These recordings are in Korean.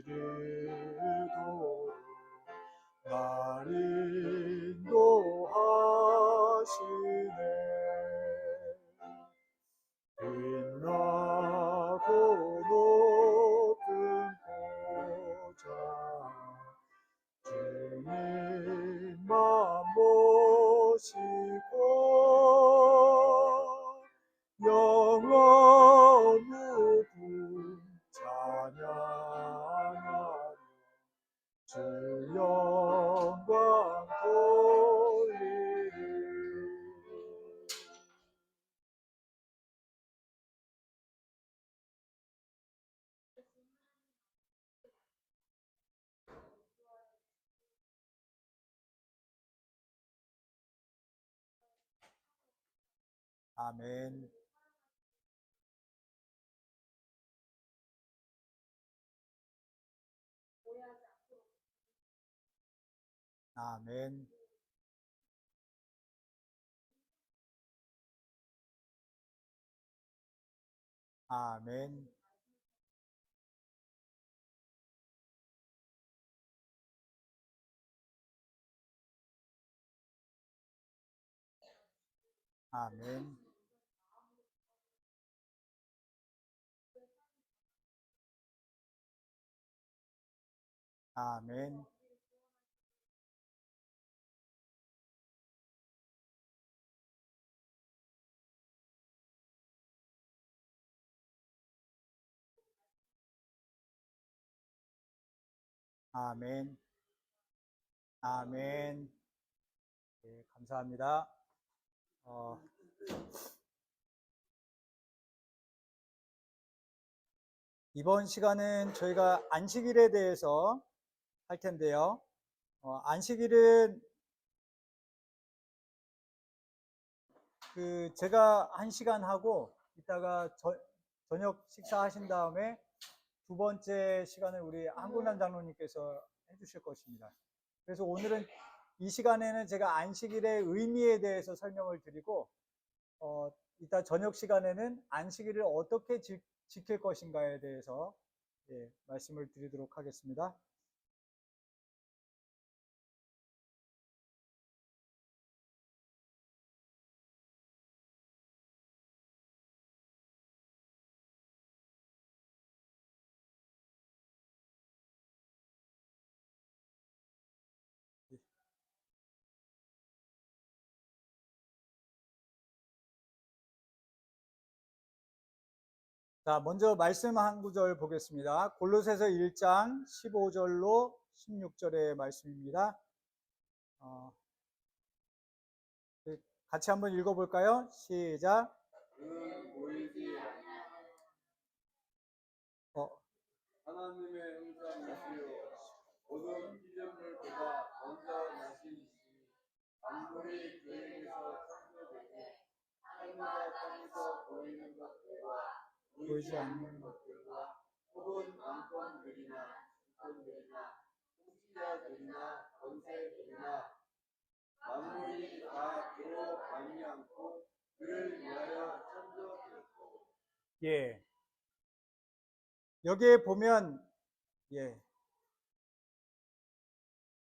이르도록 날 인도하시네. 빛나고 높은 보좌 주님만 모시고 영원 무궁 찬양하며 주 영광 돌리리. 아멘. 아멘. 아멘. 아멘. 아멘. 아멘. 아멘. 네, 감사합니다. 이번 시간은 저희가 안식일에 대해서 할 텐데요. 안식일은 제가 1시간 하고 이따가 저녁 식사하신 다음에 두 번째 시간을 우리 한국남 장로님께서 해주실 것입니다. 그래서 오늘은 이 시간에는 제가 안식일의 의미에 대해서 설명을 드리고 이따 저녁 시간에는 안식일을 어떻게 지킬 것인가에 대해서 말씀을 드리도록 하겠습니다. 자, 먼저 말씀 한 구절 보겠습니다. 골로새서 1장 15절로 16절의 말씀입니다. 같이 한번 읽어볼까요? 시작. 하나님의 형상이시요 모든 피조물보다 먼저 나시니시 만물이 그에게서 창조되고 하늘과 땅에서 보이는 것들과 보이지 않는 것들과 혹은 왕권들이나 주권들이나 통치자들이나 권세들이나 만물이 다 그로 말미암고 그를 위하여 창조되었고. 예. 여기에 보면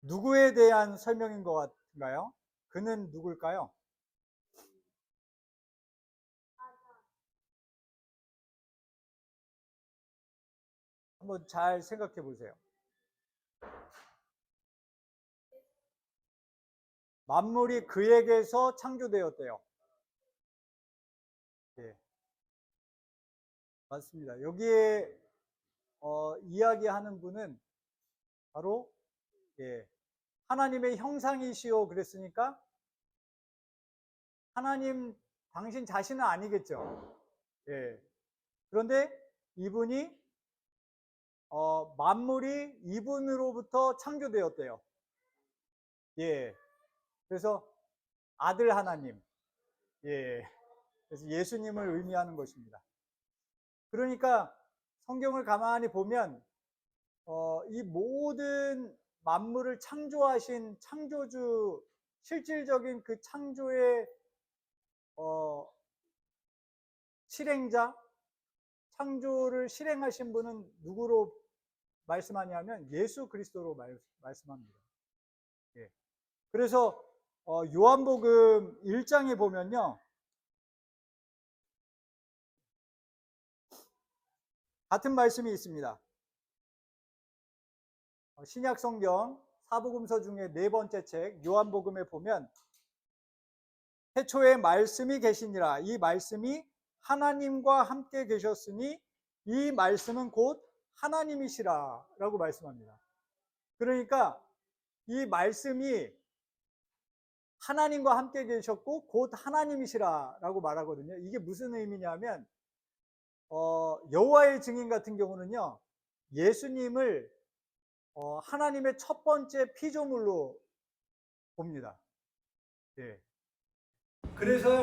누구에 대한 설명인 것 같은가요? 그는 누굴까요? 한번 잘 생각해 보세요. 만물이 그에게서 창조되었대요. 예. 맞습니다. 여기에 이야기하는 분은 바로 하나님의 형상이시오 그랬으니까 하나님 당신 자신은 아니겠죠. 예. 그런데 이분이 만물이 이분으로부터 창조되었대요. 예. 그래서 아들 하나님. 예. 그래서 예수님을 의미하는 것입니다. 그러니까 성경을 가만히 보면 이 모든 만물을 창조하신 창조주, 실질적인 그 창조의 실행자, 창조를 실행하신 분은 누구로 말씀하냐면 예수 그리스도로 말씀합니다. 예. 그래서 요한복음 1장에 보면요. 같은 말씀이 있습니다. 신약 성경 사복음서 중에 네 번째 책 요한복음에 보면 태초에 말씀이 계시니라. 이 말씀이 하나님과 함께 계셨으니 이 말씀은 곧 하나님이시라 라고 말씀합니다. 그러니까 이 말씀이 하나님과 함께 계셨고 곧 하나님이시라 라고 말하거든요. 이게 무슨 의미냐면 여호와의 증인 같은 경우는요, 예수님을 하나님의 첫 번째 피조물로 봅니다. 예. 그래서요,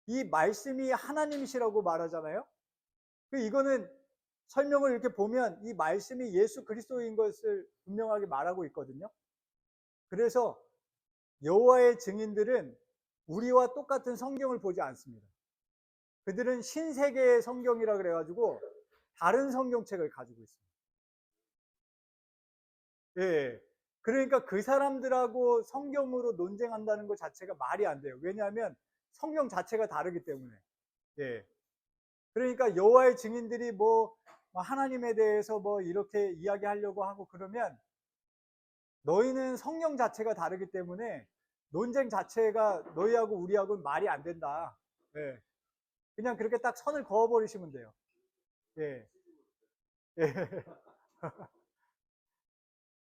이 말씀이 하나님이시라고 말하잖아요. 이거는 설명을 이렇게 보면 이 말씀이 예수 그리스도인 것을 분명하게 말하고 있거든요. 그래서 여호와의 증인들은 우리와 똑같은 성경을 보지 않습니다. 그들은 신세계의 성경이라 그래가지고 다른 성경책을 가지고 있습니다. 예. 그러니까 그 사람들하고 성경으로 논쟁한다는 것 자체가 말이 안 돼요. 왜냐하면 성경 자체가 다르기 때문에. 예. 그러니까 여호와의 증인들이 뭐 하나님에 대해서 뭐 이렇게 이야기하려고 하고 그러면 너희는 성경 자체가 다르기 때문에 논쟁 자체가 너희하고 우리하고는 말이 안 된다. 예. 그냥 그렇게 딱 선을 그어버리시면 돼요. 예. 예.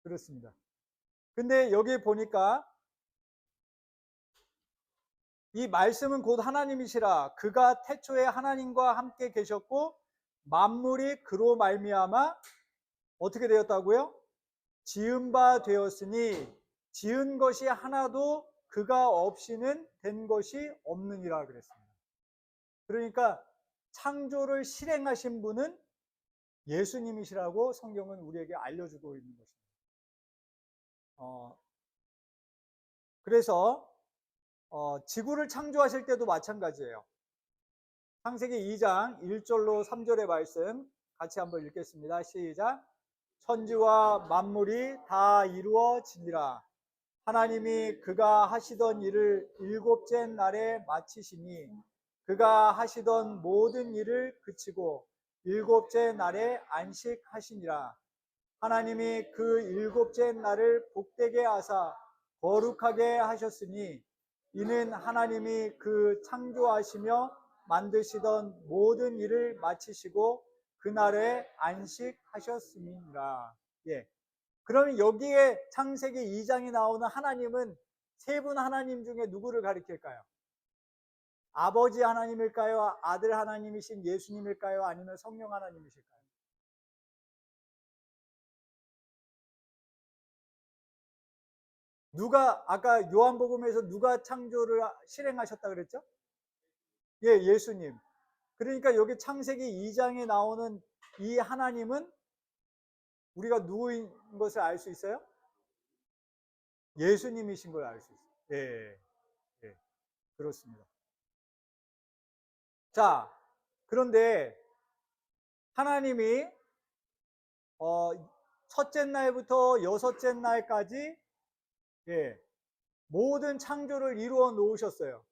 그렇습니다. 근데 여기 보니까 이 말씀은 곧 하나님이시라. 그가 태초에 하나님과 함께 계셨고 만물이 그로 말미암아 어떻게 되었다고요? 지은 바 되었으니 지은 것이 하나도 그가 없이는 된 것이 없느니라 그랬습니다. 그러니까 창조를 실행하신 분은 예수님이시라고 성경은 우리에게 알려주고 있는 것입니다. 그래서 지구를 창조하실 때도 마찬가지예요. 창세기 2장 1절로 3절의 말씀 같이 한번 읽겠습니다. 시작. 천지와 만물이 다 이루어지니라. 하나님이 그가 하시던 일을 일곱째 날에 마치시니 그가 하시던 모든 일을 그치고 일곱째 날에 안식하시니라. 하나님이 그 일곱째 날을 복되게 하사 거룩하게 하셨으니 이는 하나님이 그 창조하시며 만드시던 모든 일을 마치시고 그날에 안식하셨음이니라. 예. 그러면 여기에 창세기 2장에 나오는 하나님은 세 분 하나님 중에 누구를 가리킬까요? 아버지 하나님일까요? 아들 하나님이신 예수님일까요? 아니면 성령 하나님이실까요? 누가 아까 요한복음에서 누가 창조를 실행하셨다 그랬죠? 예, 예수님. 그러니까 여기 창세기 2장에 나오는 이 하나님은 우리가 누구인 것을 알 수 있어요? 예수님이신 걸 알 수 있어요. 예, 예, 그렇습니다. 자, 그런데 하나님이 첫째 날부터 여섯째 날까지 예, 모든 창조를 이루어 놓으셨어요.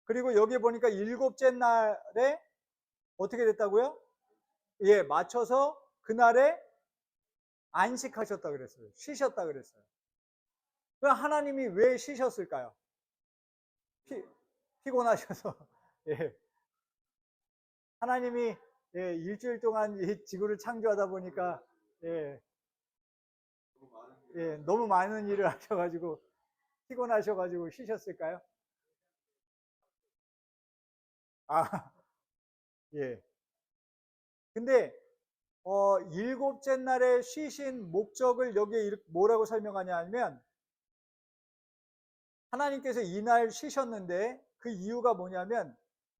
그리고 여기 보니까 일곱째 날에 어떻게 됐다고요? 예, 맞춰서 그날에 안식하셨다 그랬어요. 쉬셨다 그랬어요. 그럼 하나님이 왜 쉬셨을까요? 피곤하셔서. 예. 하나님이 예, 일주일 동안 이 지구를 창조하다 보니까 예, 예, 너무 많은 일을 하셔가지고 피곤하셔가지고 쉬셨을까요? 아, 예. 근데 일곱째 날에 쉬신 목적을 여기에 뭐라고 설명하냐 하면 하나님께서 이날 쉬셨는데 그 이유가 뭐냐면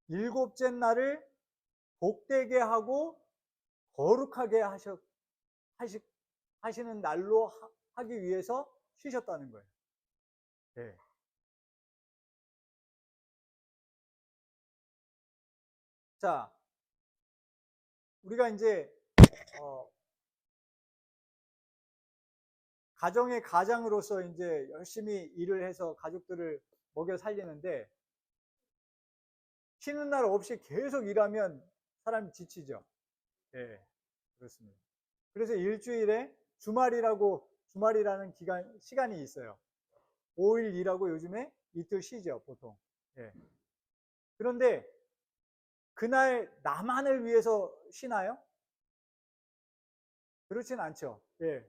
일곱째 날을 복되게 하고 거룩하게 하시는 날로 하기 위해서 쉬셨다는 거예요. 네. 자, 우리가 이제 가정의 가장으로서 이제 열심히 일을 해서 가족들을 먹여 살리는데 쉬는 날 없이 계속 일하면 사람이 지치죠. 예, 그렇습니다. 그래서 일주일에 주말이라는 시간이 있어요. 5일 일하고 요즘에 이틀 쉬죠, 보통. 예. 그런데 그날 나만을 위해서 쉬나요? 그렇진 않죠. 예.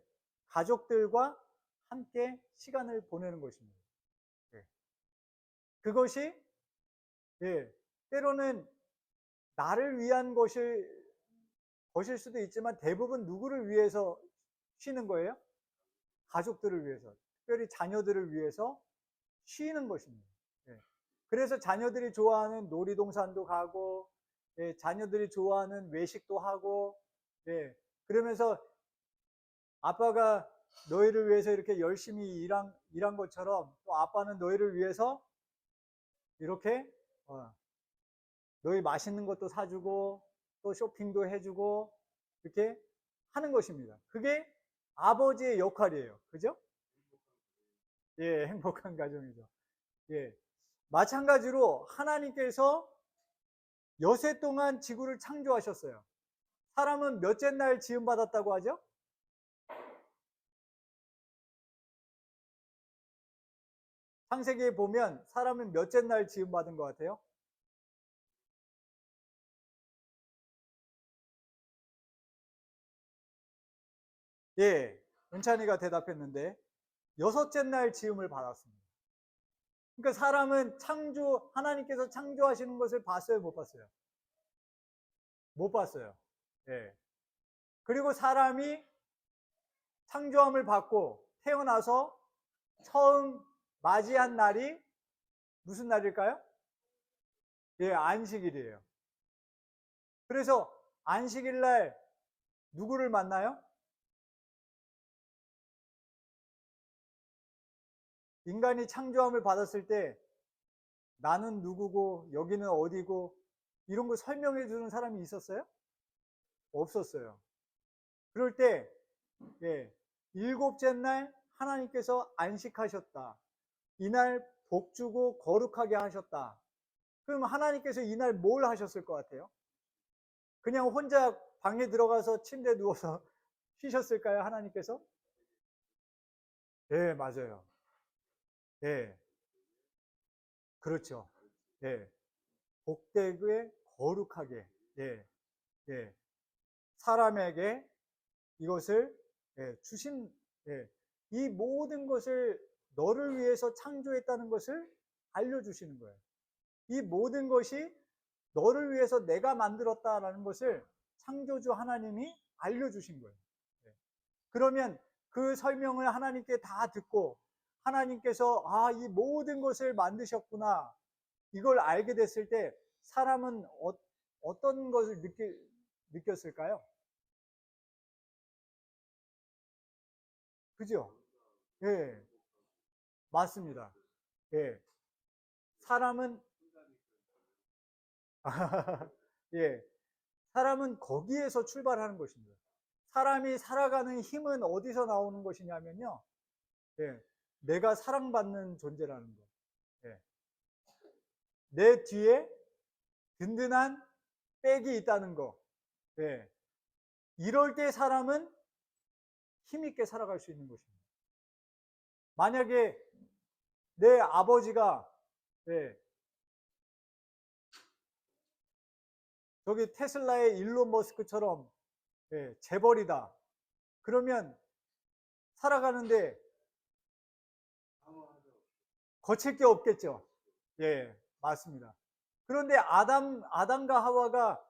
가족들과 함께 시간을 보내는 것입니다. 예. 그것이 예, 때로는 나를 위한 것일 수도 있지만 대부분 누구를 위해서 쉬는 거예요? 가족들을 위해서, 특별히 자녀들을 위해서 쉬는 것입니다. 예. 그래서 자녀들이 좋아하는 놀이동산도 가고, 예, 자녀들이 좋아하는 외식도 하고, 예, 그러면서 아빠가 너희를 위해서 이렇게 열심히 일한 것처럼 또 아빠는 너희를 위해서 이렇게 너희 맛있는 것도 사주고 또 쇼핑도 해주고 이렇게 하는 것입니다. 그게 아버지의 역할이에요. 그죠? 예, 행복한 가정이죠. 예. 마찬가지로 하나님께서 여세 동안 지구를 창조하셨어요. 사람은 몇째 날 지음받았다고 하죠? 창세기에 보면 사람은 몇째 날 지음받은 것 같아요? 예, 은찬이가 대답했는데 여섯째 날 지음을 받았습니다. 그러니까 사람은 하나님께서 창조하시는 것을 봤어요, 못 봤어요? 못 봤어요. 예. 그리고 사람이 창조함을 받고 태어나서 처음 맞이한 날이 무슨 날일까요? 예, 안식일이에요. 그래서 안식일 날 누구를 만나요? 인간이 창조함을 받았을 때 나는 누구고 여기는 어디고 이런 거 설명해 주는 사람이 있었어요? 없었어요. 그럴 때 예, 일곱째 날 하나님께서 안식하셨다. 이날 복 주고 거룩하게 하셨다. 그럼 하나님께서 이날 뭘 하셨을 것 같아요? 그냥 혼자 방에 들어가서 침대에 누워서 쉬셨을까요? 하나님께서? 예, 맞아요. 예, 그렇죠. 예, 복되게 거룩하게 예, 예, 사람에게 이것을 주신 이 모든 것을 너를 위해서 창조했다는 것을 알려주시는 거예요. 이 모든 것이 너를 위해서 내가 만들었다라는 것을 창조주 하나님이 알려주신 거예요. 그러면 그 설명을 하나님께 다 듣고 하나님께서 이 모든 것을 만드셨구나 이걸 알게 됐을 때 사람은 어떤 것을 느꼈을까요? 그죠? 예, 맞습니다. 예, 사람은 예, 사람은 거기에서 출발하는 것입니다. 사람이 살아가는 힘은 어디서 나오는 것이냐면요. 예, 내가 사랑받는 존재라는 거. 예, 내 뒤에 든든한 백이 있다는 거. 예, 이럴 때 사람은 힘있게 살아갈 수 있는 것입니다. 만약에 내 아버지가 예, 저기 테슬라의 일론 머스크처럼 재벌이다. 그러면 살아가는데 거칠 게 없겠죠. 예, 맞습니다. 그런데 아담과 하와가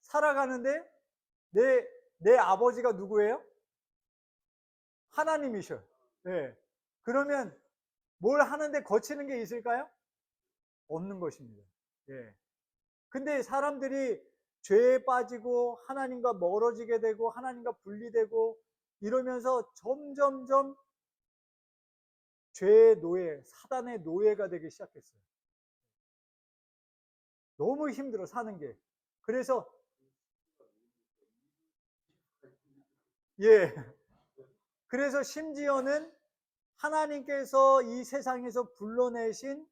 살아가는데 내 아버지가 누구예요? 하나님이셔. 예. 그러면 뭘 하는데 거치는 게 있을까요? 없는 것입니다. 예. 근데 사람들이 죄에 빠지고 하나님과 멀어지게 되고 하나님과 분리되고 이러면서 점점점 죄의 노예, 사단의 노예가 되기 시작했어요. 너무 힘들어 사는 게. 그래서 예. 그래서 심지어는 하나님께서 이 세상에서 불러내신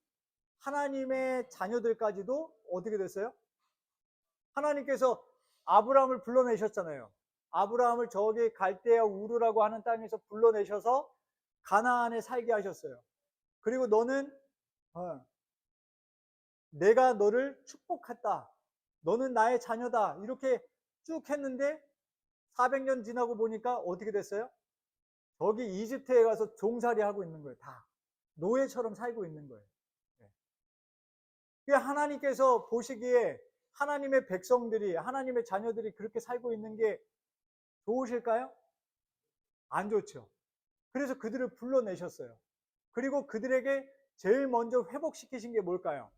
하나님의 자녀들까지도 어떻게 됐어요? 하나님께서 아브라함을 불러내셨잖아요. 아브라함을 저기 갈대아 우르라고 하는 땅에서 불러내셔서 가나안에 살게 하셨어요. 그리고 너는 내가 너를 축복했다. 너는 나의 자녀다. 이렇게 쭉 했는데 400년 지나고 보니까 어떻게 됐어요? 저기 이집트에 가서 종살이 하고 있는 거예요. 다. 노예처럼 살고 있는 거예요. 하나님께서 보시기에 하나님의 백성들이, 하나님의 자녀들이 그렇게 살고 있는 게 좋으실까요? 안 좋죠. 그래서 그들을 불러내셨어요. 그리고 그들에게 제일 먼저 회복시키신 게 뭘까요?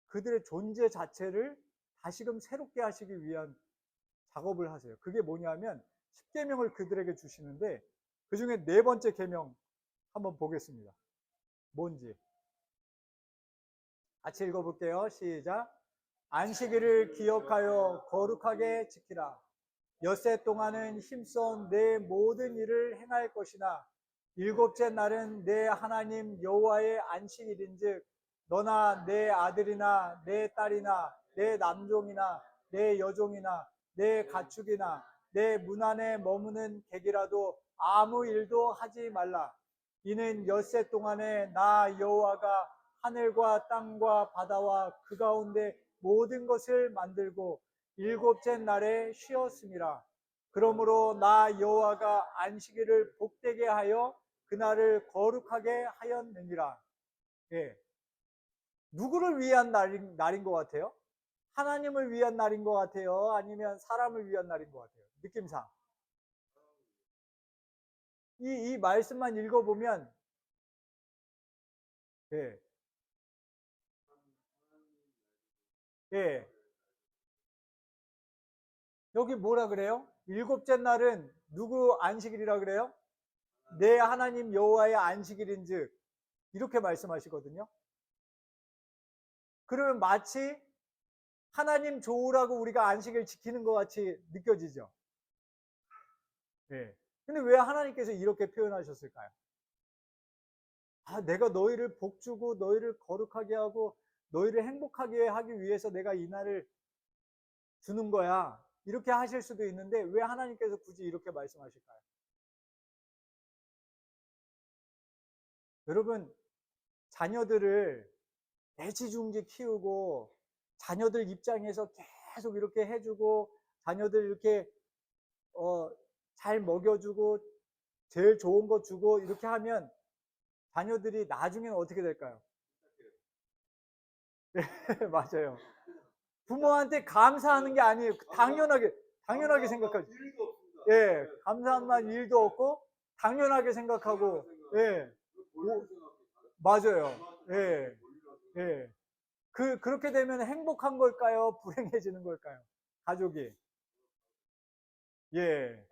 그들의 존재 자체를 다시금 새롭게 하시기 위한 작업을 하세요. 그게 뭐냐면 10계명을 그들에게 주시는데 그 중에 네 번째 계명 한번 보겠습니다. 뭔지 같이 읽어볼게요. 시작. 안식일을 기억하여 거룩하게 지키라. 엿새 동안은 힘써 내 모든 일을 행할 것이나 일곱째 날은 내 하나님 여호와의 안식일인즉 너나 내 아들이나 내 딸이나 내 남종이나 내 여종이나 내 가축이나 내 문 안에 머무는 객이라도 아무 일도 하지 말라. 이는 엿새 동안에 나 여호와가 하늘과 땅과 바다와 그 가운데 모든 것을 만들고 일곱째 날에 쉬었음이라. 그러므로 나 여호와가 안식일을 복되게 하여 그날을 거룩하게 하였느니라. 예. 누구를 위한 날인 것 같아요? 하나님을 위한 날인 것 같아요? 아니면 사람을 위한 날인 것 같아요? 느낌상. 이 말씀만 읽어보면, 예, 예. 여기 뭐라 그래요? 일곱째 날은 누구 안식일이라 그래요? 내 하나님 여호와의 안식일인즉 이렇게 말씀하시거든요. 그러면 마치 하나님 좋으라고 우리가 안식을 지키는 것 같이 느껴지죠. 예. 근데 왜 하나님께서 이렇게 표현하셨을까요? 아, 내가 너희를 복주고 너희를 거룩하게 하고 너희를 행복하게 하기 위해서 내가 이 날을 주는 거야. 이렇게 하실 수도 있는데 왜 하나님께서 굳이 이렇게 말씀하실까요? 여러분, 자녀들을 애지중지 키우고 자녀들 입장에서 계속 이렇게 해주고 자녀들 이렇게 잘 먹여주고 제일 좋은 거 주고 이렇게 하면 자녀들이 나중에는 어떻게 될까요? 네, 맞아요. 부모한테 감사하는 게 아니에요. 당연하게 생각하죠. 일도 없습니다. 예, 감사한 일도 없고 당연하게 생각하고, 예, 맞아요. 예, 예. 그렇게 되면 행복한 걸까요? 불행해지는 걸까요? 가족이. 예.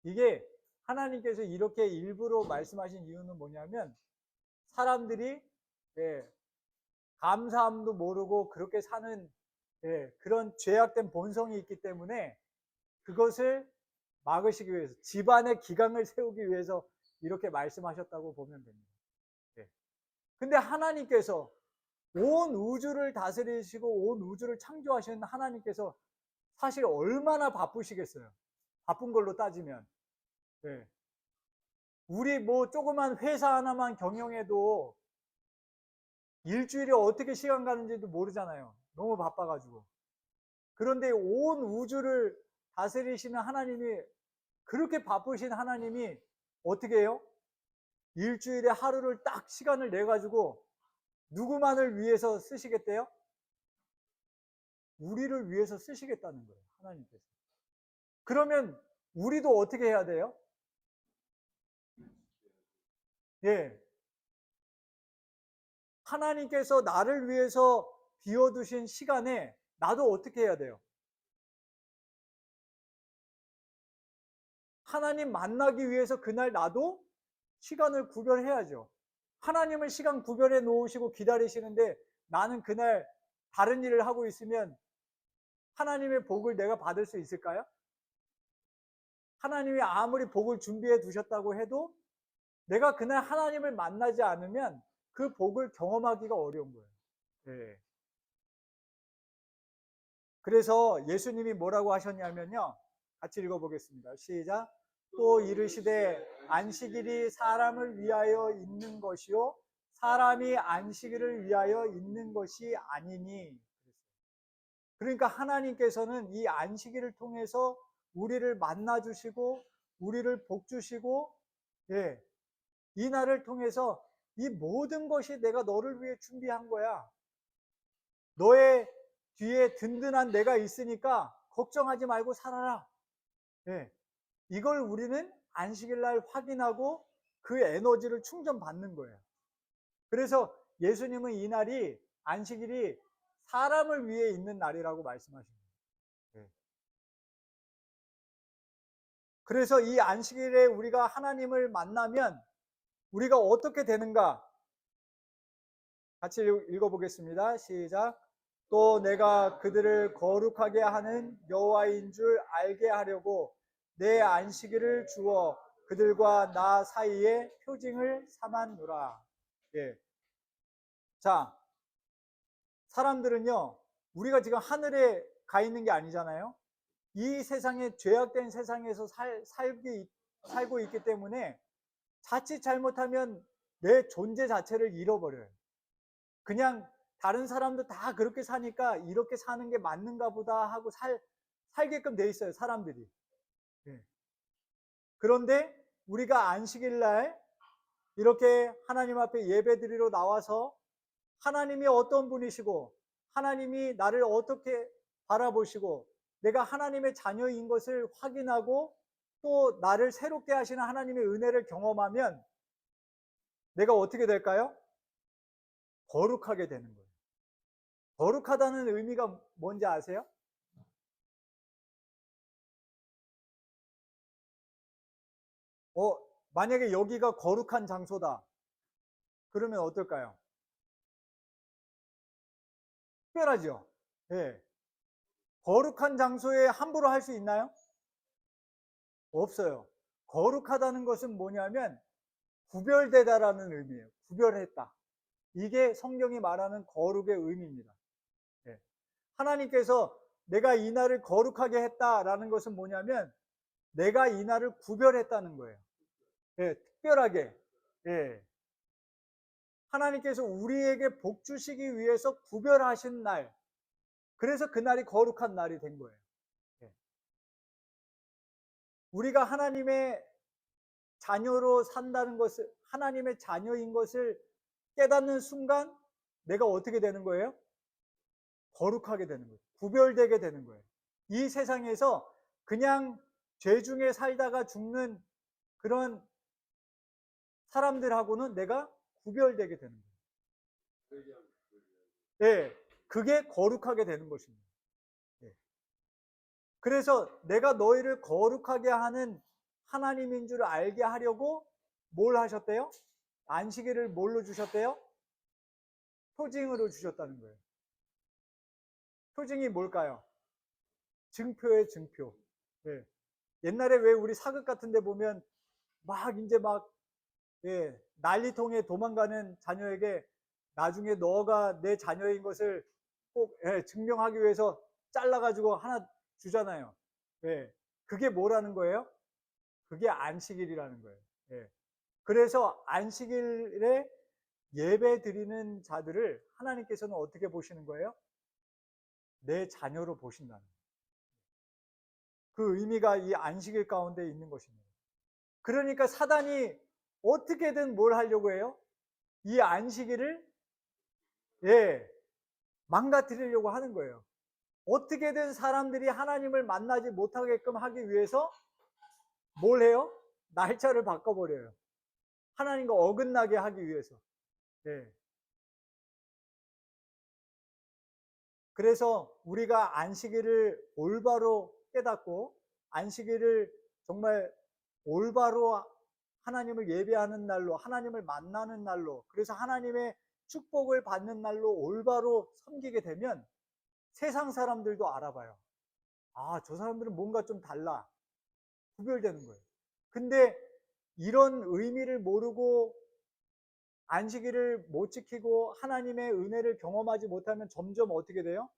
이게 하나님께서 이렇게 일부러 말씀하신 이유는 뭐냐면 사람들이 예, 감사함도 모르고 그렇게 사는 예, 그런 죄악된 본성이 있기 때문에 그것을 막으시기 위해서 집안의 기강을 세우기 위해서 이렇게 말씀하셨다고 보면 됩니다. 예. 근데 하나님께서 온 우주를 다스리시고 온 우주를 창조하신 하나님께서 사실 얼마나 바쁘시겠어요. 바쁜 걸로 따지면. 예. 우리 뭐 조그만 회사 하나만 경영해도 일주일에 어떻게 시간 가는지도 모르잖아요. 너무 바빠가지고. 그런데 온 우주를 다스리시는 하나님이 그렇게 바쁘신 하나님이 어떻게 해요? 일주일에 하루를 딱 시간을 내가지고 누구만을 위해서 쓰시겠대요? 우리를 위해서 쓰시겠다는 거예요. 하나님께서. 그러면 우리도 어떻게 해야 돼요? 예. 하나님께서 나를 위해서 비워두신 시간에 나도 어떻게 해야 돼요? 하나님 만나기 위해서 그날 나도 시간을 구별해야죠. 하나님은 시간 구별해 놓으시고 기다리시는데 나는 그날 다른 일을 하고 있으면 하나님의 복을 내가 받을 수 있을까요? 하나님이 아무리 복을 준비해 두셨다고 해도 내가 그날 하나님을 만나지 않으면 그 복을 경험하기가 어려운 거예요. 네. 그래서 예수님이 뭐라고 하셨냐면요. 같이 읽어보겠습니다. 시작. 또 이르시되 안식일이 사람을 위하여 있는 것이요 사람이 안식일을 위하여 있는 것이 아니니. 그러니까 하나님께서는 이 안식일을 통해서 우리를 만나 주시고 우리를 복 주시고, 예, 이 날을 통해서 이 모든 것이 내가 너를 위해 준비한 거야. 너의 뒤에 든든한 내가 있으니까 걱정하지 말고 살아라. 예, 이걸 우리는 안식일 날 확인하고 그 에너지를 충전받는 거예요. 그래서 예수님은 이 날이 안식일이 사람을 위해 있는 날이라고 말씀하십니다. 예. 그래서 이 안식일에 우리가 하나님을 만나면 우리가 어떻게 되는가? 같이 읽어보겠습니다. 시작. 또 내가 그들을 거룩하게 하는 여호와인 줄 알게 하려고 내 안식일을 주어 그들과 나 사이에 표징을 삼았노라. 예. 자, 사람들은요, 우리가 지금 하늘에 가 있는 게 아니잖아요. 이 세상에 죄악된 세상에서 살고 있기 때문에 자칫 잘못하면 내 존재 자체를 잃어버려요. 그냥 다른 사람도 다 그렇게 사니까 이렇게 사는 게 맞는가 보다 하고 살게끔 돼 있어요, 사람들이. 예. 그런데 우리가 안식일 날 이렇게 하나님 앞에 예배드리러 나와서 하나님이 어떤 분이시고 하나님이 나를 어떻게 바라보시고 내가 하나님의 자녀인 것을 확인하고 또 나를 새롭게 하시는 하나님의 은혜를 경험하면 내가 어떻게 될까요? 거룩하게 되는 거예요. 거룩하다는 의미가 뭔지 아세요? 만약에 여기가 거룩한 장소다. 그러면 어떨까요? 특별하죠? 예. 거룩한 장소에 함부로 할 수 있나요? 없어요. 거룩하다는 것은 뭐냐면 구별되다라는 의미예요. 구별했다. 이게 성경이 말하는 거룩의 의미입니다. 예. 하나님께서 내가 이 날을 거룩하게 했다라는 것은 뭐냐면 내가 이 날을 구별했다는 거예요. 예, 특별하게. 예. 하나님께서 우리에게 복 주시기 위해서 구별하신 날. 그래서 그 날이 거룩한 날이 된 거예요. 예. 우리가 하나님의 자녀로 산다는 것을, 하나님의 자녀인 것을 깨닫는 순간 내가 어떻게 되는 거예요? 거룩하게 되는 거예요. 구별되게 되는 거예요. 이 세상에서 그냥 죄 중에 살다가 죽는 그런 사람들하고는 내가 구별되게 되는 거예요. 네, 그게 거룩하게 되는 것입니다. 네. 그래서 내가 너희를 거룩하게 하는 하나님인 줄 알게 하려고 뭘 하셨대요? 안식일을 뭘로 주셨대요? 표징으로 주셨다는 거예요. 표징이 뭘까요? 증표의 증표. 네. 옛날에 왜 우리 사극 같은 데 보면 막 이제 막 난리통에 도망가는 자녀에게 나중에 너가 내 자녀인 것을 꼭 증명하기 위해서 잘라가지고 하나 주잖아요. 그게 뭐라는 거예요? 그게 안식일이라는 거예요. 그래서 안식일에 예배 드리는 자들을 하나님께서는 어떻게 보시는 거예요? 내 자녀로 보신다는 거예요. 그 의미가 이 안식일 가운데 있는 것입니다. 그러니까 사단이 어떻게든 뭘 하려고 해요? 이 안식일을 망가뜨리려고 하는 거예요. 어떻게든 사람들이 하나님을 만나지 못하게끔 하기 위해서 뭘 해요? 날짜를 바꿔버려요. 하나님과 어긋나게 하기 위해서. 그래서 우리가 안식일을 올바로 깨닫고 안식일을 정말 올바로 하나님을 예배하는 날로, 하나님을 만나는 날로, 그래서 하나님의 축복을 받는 날로 올바로 섬기게 되면 세상 사람들도 알아봐요. 아, 저 사람들은 뭔가 좀 달라. 구별되는 거예요. 근데 이런 의미를 모르고 안식일을 못 지키고 하나님의 은혜를 경험하지 못하면 점점 어떻게 돼요?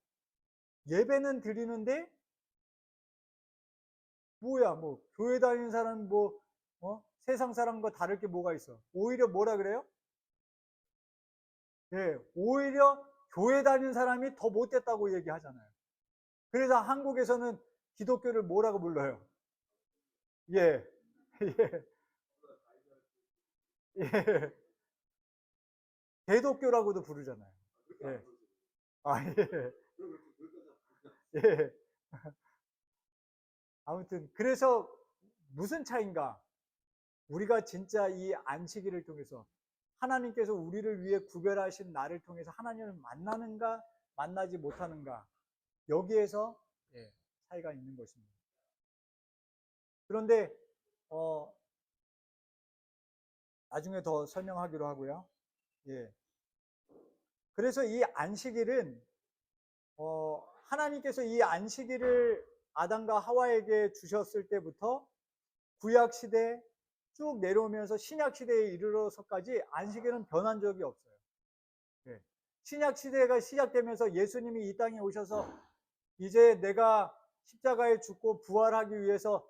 예배는 드리는데 뭐야, 뭐 교회 다니는 사람 뭐 세상 사람과 다를 게 뭐가 있어? 오히려 뭐라 그래요? 예, 오히려 교회 다니는 사람이 더 못됐다고 얘기하잖아요. 그래서 한국에서는 기독교를 뭐라고 불러요? 예, 예, 예, 대독교라고도 부르잖아요. 예, 아, 예, 예. 아무튼 그래서 무슨 차이인가? 우리가 진짜 이 안식일을 통해서 하나님께서 우리를 위해 구별하신 날을 통해서 하나님을 만나는가 만나지 못하는가 여기에서 차이가 있는 것입니다. 그런데 나중에 더 설명하기로 하고요. 예. 그래서 이 안식일은 하나님께서 이 안식일을 아담과 하와에게 주셨을 때부터 구약 시대 쭉 내려오면서 신약 시대에 이르러서까지 안식일은 변한 적이 없어요. 예. 신약 시대가 시작되면서 예수님이 이 땅에 오셔서 이제 내가 십자가에 죽고 부활하기 위해서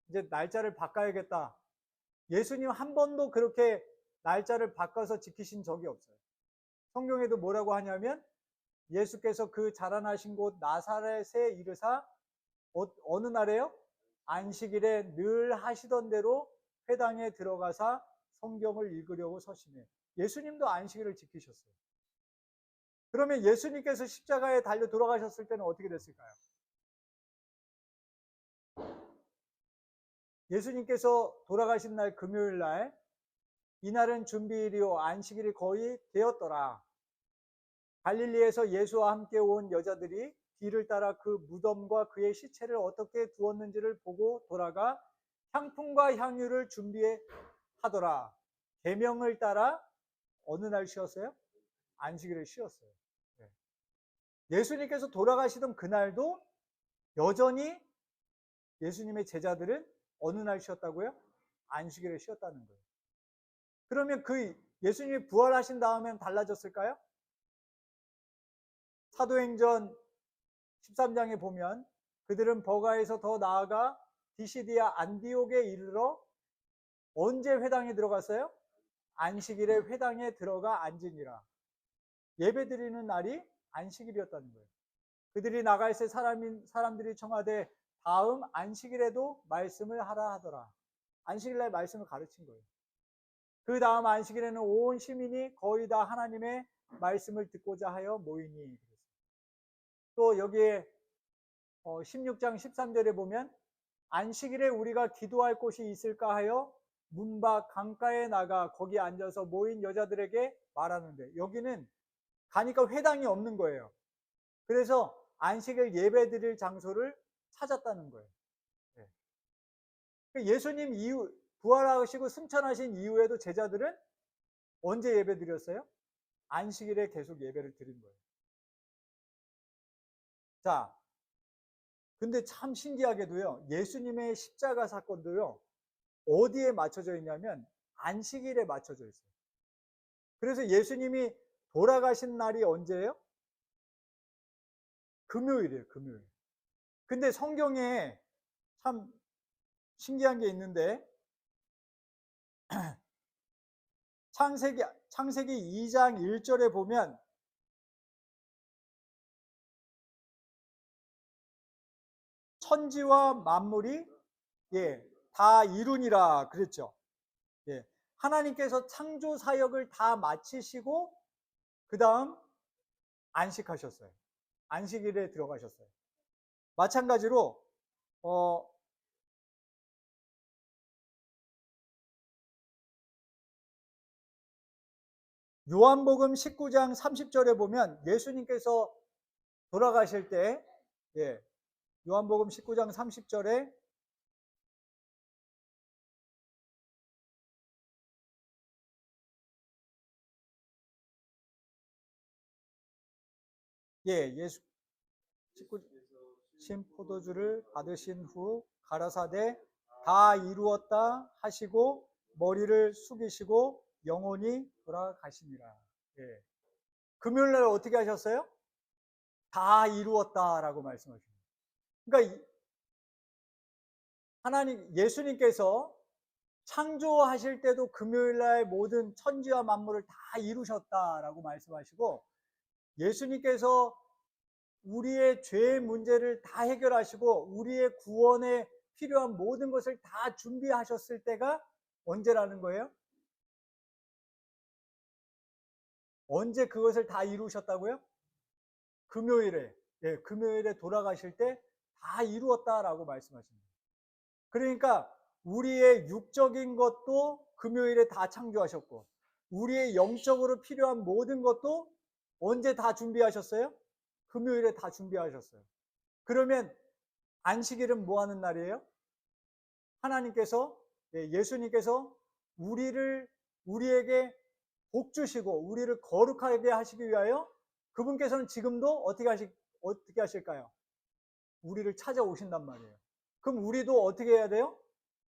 이제 날짜를 바꿔야겠다. 예수님 한 번도 그렇게 날짜를 바꿔서 지키신 적이 없어요. 성경에도 뭐라고 하냐면 예수께서 그 자라나신 곳 나사렛에 이르사 어느 날에요? 안식일에 늘 하시던 대로 회당에 들어가사 성경을 읽으려고 서시네. 예수님도 안식일을 지키셨어요. 그러면 예수님께서 십자가에 달려 돌아가셨을 때는 어떻게 됐을까요? 예수님께서 돌아가신 날 금요일 날 이날은 준비일이요 안식일이 거의 되었더라. 갈릴리에서 예수와 함께 온 여자들이 뒤를 따라 그 무덤과 그의 시체를 어떻게 두었는지를 보고 돌아가 향품과 향유를 준비하더라. 계명을 따라 어느 날 쉬었어요? 안식일을 쉬었어요. 예수님께서 돌아가시던 그날도 여전히 예수님의 제자들은 어느 날 쉬었다고요? 안식일을 쉬었다는 거예요. 그러면 그 예수님이 부활하신 다음엔 달라졌을까요? 사도행전 13장에 보면 그들은 버가에서 더 나아가 디시디아 안디옥에 이르러 언제 회당에 들어갔어요? 안식일에 회당에 들어가 앉으니라. 예배드리는 날이 안식일이었다는 거예요. 그들이 나가 있을 사람들이 청하되 다음 안식일에도 말씀을 하라 하더라. 안식일날 말씀을 가르친 거예요. 그 다음 안식일에는 온 시민이 거의 다 하나님의 말씀을 듣고자 하여 모이니. 또 여기에 16장 13절에 보면 안식일에 우리가 기도할 곳이 있을까 하여 문 밖 강가에 나가 거기 앉아서 모인 여자들에게 말하는데 여기는 가니까 회당이 없는 거예요. 그래서 안식일 예배 드릴 장소를 찾았다는 거예요. 예수님 이후 부활하시고 승천하신 이후에도 제자들은 언제 예배 드렸어요? 안식일에 계속 예배를 드린 거예요. 자, 근데 참 신기하게도요, 예수님의 십자가 사건도요, 어디에 맞춰져 있냐면 안식일에 맞춰져 있어요. 그래서 예수님이 돌아가신 날이 언제예요? 금요일이에요, 금요일. 근데 성경에 참 신기한 게 있는데 창세기 2장 1절에 보면 천지와 만물이 다 이루니라 그랬죠. 하나님께서 창조 사역을 다 마치시고 그 다음 안식하셨어요. 안식일에 들어가셨어요. 마찬가지로 요한복음 19장 30절에 보면 예수님께서 돌아가실 때 요한복음 19장 30절에 예수 19, 신 포도주를 받으신 후 가라사대 다 이루었다 하시고 머리를 숙이시고 영혼이 돌아가시니라. 예. 금요일 날 어떻게 하셨어요? 다 이루었다라고 말씀하십니다. 그러니까 하나님 예수님께서 창조하실 때도 금요일 날 모든 천지와 만물을 다 이루셨다라고 말씀하시고, 예수님께서 우리의 죄의 문제를 다 해결하시고 우리의 구원에 필요한 모든 것을 다 준비하셨을 때가 언제라는 거예요? 언제 그것을 다 이루셨다고요? 금요일에. 예, 금요일에 돌아가실 때 다 이루었다라고 말씀하십니다. 그러니까 우리의 육적인 것도 금요일에 다 창조하셨고, 우리의 영적으로 필요한 모든 것도 언제 다 준비하셨어요? 금요일에 다 준비하셨어요. 그러면 안식일은 뭐 하는 날이에요? 하나님께서, 예수님께서 우리에게 복 주시고 우리를 거룩하게 하시기 위하여 그분께서는 지금도 어떻게 하실까요? 우리를 찾아오신단 말이에요. 그럼 우리도 어떻게 해야 돼요?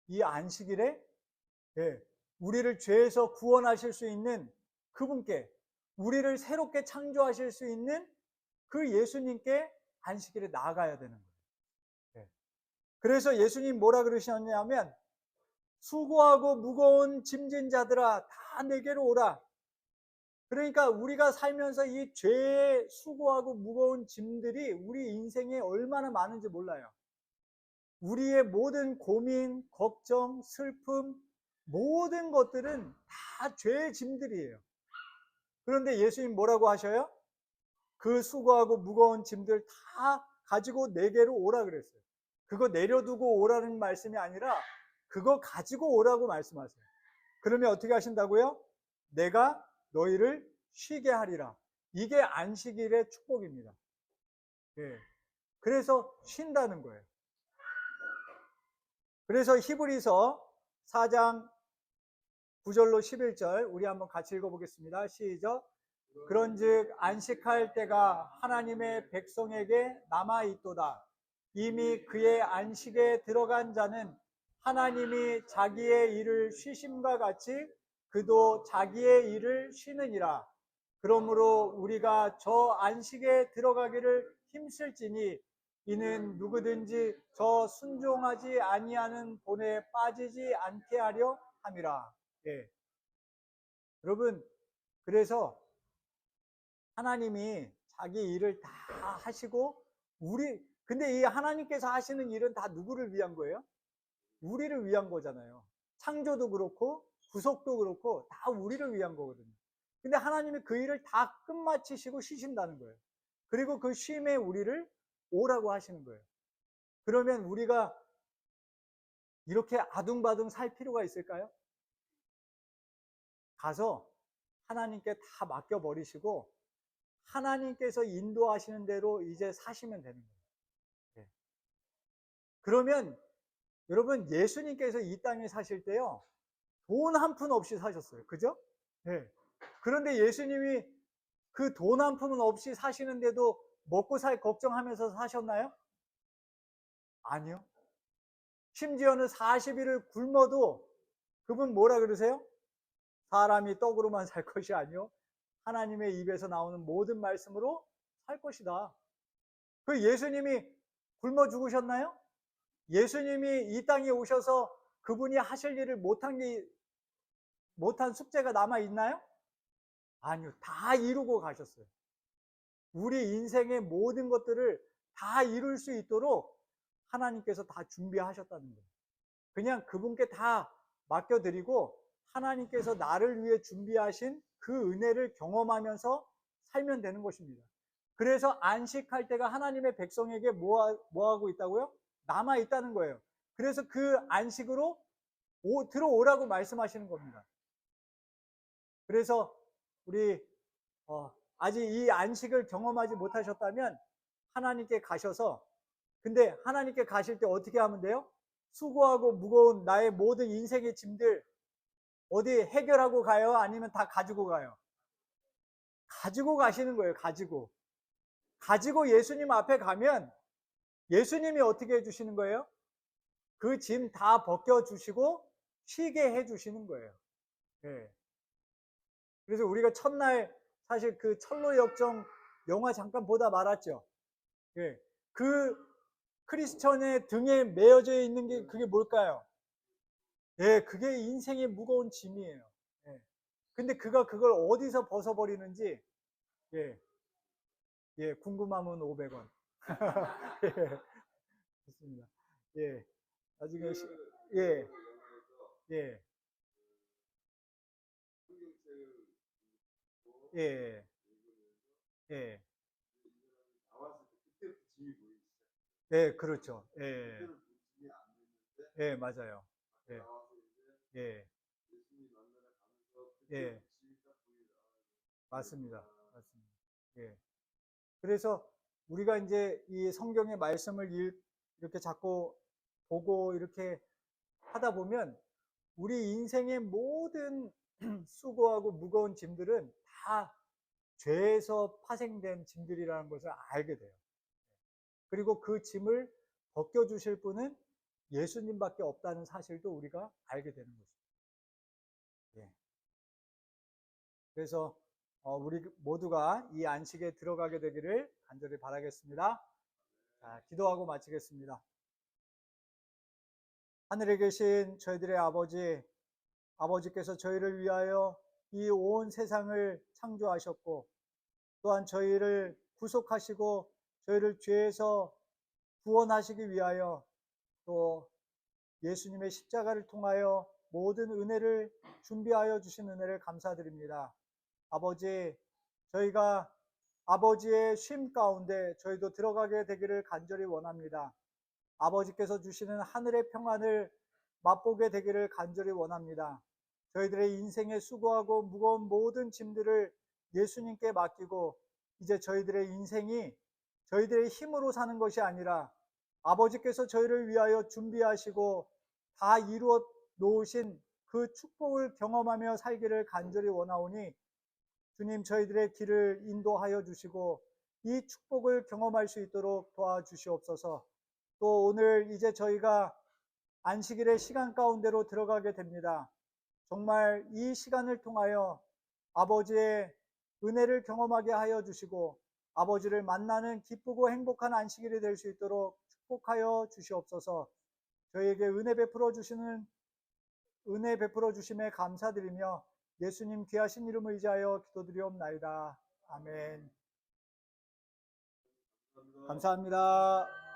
이 안식일에, 우리를 죄에서 구원하실 수 있는 그분께, 우리를 새롭게 창조하실 수 있는 그 예수님께 안식일에 나아가야 되는 거예요. 그래서 예수님 뭐라 그러셨냐면, 수고하고 무거운 짐진 자들아 다 내게로 오라. 그러니까 우리가 살면서 이 죄의 수고하고 무거운 짐들이 우리 인생에 얼마나 많은지 몰라요. 우리의 모든 고민, 걱정, 슬픔, 모든 것들은 다 죄의 짐들이에요. 그런데 예수님 뭐라고 하셔요? 그 수고하고 무거운 짐들 다 가지고 내게로 오라 그랬어요. 그거 내려두고 오라는 말씀이 아니라 그거 가지고 오라고 말씀하세요. 그러면 어떻게 하신다고요? 내가 너희를 쉬게 하리라. 이게 안식일의 축복입니다. 그래서 쉰다는 거예요. 그래서 히브리서 4장 9절로 11절 우리 한번 같이 읽어보겠습니다. 시작. 그런즉 안식할 때가 하나님의 백성에게 남아있도다. 이미 그의 안식에 들어간 자는 하나님이 자기의 일을 쉬심과 같이 그도 자기의 일을 쉬느니라. 그러므로 우리가 저 안식에 들어가기를 힘쓸지니 이는 누구든지 저 순종하지 아니하는 본에 빠지지 않게 하려 함이라. 예. 여러분, 그래서 하나님이 자기 일을 다 하시고 근데 이 하나님께서 하시는 일은 다 누구를 위한 거예요? 우리를 위한 거잖아요. 창조도 그렇고 구속도 그렇고 다 우리를 위한 거거든요. 근데 하나님이 그 일을 다 끝마치시고 쉬신다는 거예요. 그리고 그 쉼에 우리를 오라고 하시는 거예요. 그러면 우리가 이렇게 아둥바둥 살 필요가 있을까요? 가서 하나님께 다 맡겨버리시고 하나님께서 인도하시는 대로 이제 사시면 되는 거예요. 네. 그러면 여러분, 예수님께서 이 땅에 사실 때요, 돈 한 푼 없이 사셨어요. 그죠? 네. 그런데 예수님이 그 돈 한 푼은 없이 사시는데도 먹고 살 걱정하면서 사셨나요? 아니요. 심지어는 40일을 굶어도 그분 뭐라 그러세요? 사람이 떡으로만 살 것이 아니요 하나님의 입에서 나오는 모든 말씀으로 살 것이다. 그 예수님이 굶어 죽으셨나요? 예수님이 이 땅에 오셔서 그분이 하실 일을 못한 숙제가 남아 있나요? 아니요. 다 이루고 가셨어요. 우리 인생의 모든 것들을 다 이룰 수 있도록 하나님께서 다 준비하셨다는 거예요. 그냥 그분께 다 맡겨드리고 하나님께서 나를 위해 준비하신 그 은혜를 경험하면서 살면 되는 것입니다. 그래서 안식할 때가 하나님의 백성에게 뭐 하고 있다고요? 남아 있다는 거예요. 그래서 그 안식으로 들어오라고 말씀하시는 겁니다. 그래서 우리 아직 이 안식을 경험하지 못하셨다면 하나님께 가셔서, 근데 하나님께 가실 때 어떻게 하면 돼요? 수고하고 무거운 나의 모든 인생의 짐들 어디 해결하고 가요? 아니면 다 가지고 가요? 가지고 가시는 거예요. 가지고 예수님 앞에 가면 예수님이 어떻게 해주시는 거예요? 그 짐 다 벗겨주시고 쉬게 해주시는 거예요. 예. 그래서 우리가 첫날 사실 그 철로 역정 영화 잠깐 보다 말았죠. 예. 그 크리스천의 등에 매어져 있는 게 그게 뭘까요? 예, 그게 인생의 무거운 짐이에요. 예. 근데 그가 그걸 어디서 벗어버리는지, 예, 예, 궁금하면 500원. 예, 좋습니다. 예, 나중에, 예, 예, 예, 예, 나왔을 때 그때부터 짐이 보이기 시작. 예, 그렇죠. 예, 그때는 짐이 안 됐는데 예, 맞아요. 예, 나와서 이제 예, 예수님 만나러 가면서 예, 그때 짐이 딱 보이더라. 맞습니다. 맞습니다. 예. 그래서 우리가 이제 이 성경의 말씀을 이렇게 자꾸 보고 이렇게 하다 보면 우리 인생의 모든 수고하고 무거운 짐들은 다 죄에서 파생된 짐들이라는 것을 알게 돼요. 그리고 그 짐을 벗겨주실 분은 예수님밖에 없다는 사실도 우리가 알게 되는 것입니다. 예. 그래서 우리 모두가 이 안식에 들어가게 되기를 간절히 바라겠습니다. 자, 기도하고 마치겠습니다. 하늘에 계신 저희들의 아버지, 아버지께서 저희를 위하여 이 온 세상을 창조하셨고 또한 저희를 구속하시고 저희를 죄에서 구원하시기 위하여 또 예수님의 십자가를 통하여 모든 은혜를 준비하여 주신 은혜를 감사드립니다. 아버지, 저희가 아버지의 쉼 가운데 저희도 들어가게 되기를 간절히 원합니다. 아버지께서 주시는 하늘의 평안을 맛보게 되기를 간절히 원합니다. 저희들의 인생에 수고하고 무거운 모든 짐들을 예수님께 맡기고 이제 저희들의 인생이 저희들의 힘으로 사는 것이 아니라 아버지께서 저희를 위하여 준비하시고 다 이루어 놓으신 그 축복을 경험하며 살기를 간절히 원하오니 주님 저희들의 길을 인도하여 주시고 이 축복을 경험할 수 있도록 도와주시옵소서. 또 오늘 이제 저희가 안식일의 시간 가운데로 들어가게 됩니다. 정말 이 시간을 통하여 아버지의 은혜를 경험하게 하여 주시고 아버지를 만나는 기쁘고 행복한 안식일이 될 수 있도록 축복하여 주시옵소서. 저희에게 은혜 베풀어 주심에 감사드리며 예수님 귀하신 이름을 의지하여 기도드리옵나이다. 아멘. 감사합니다.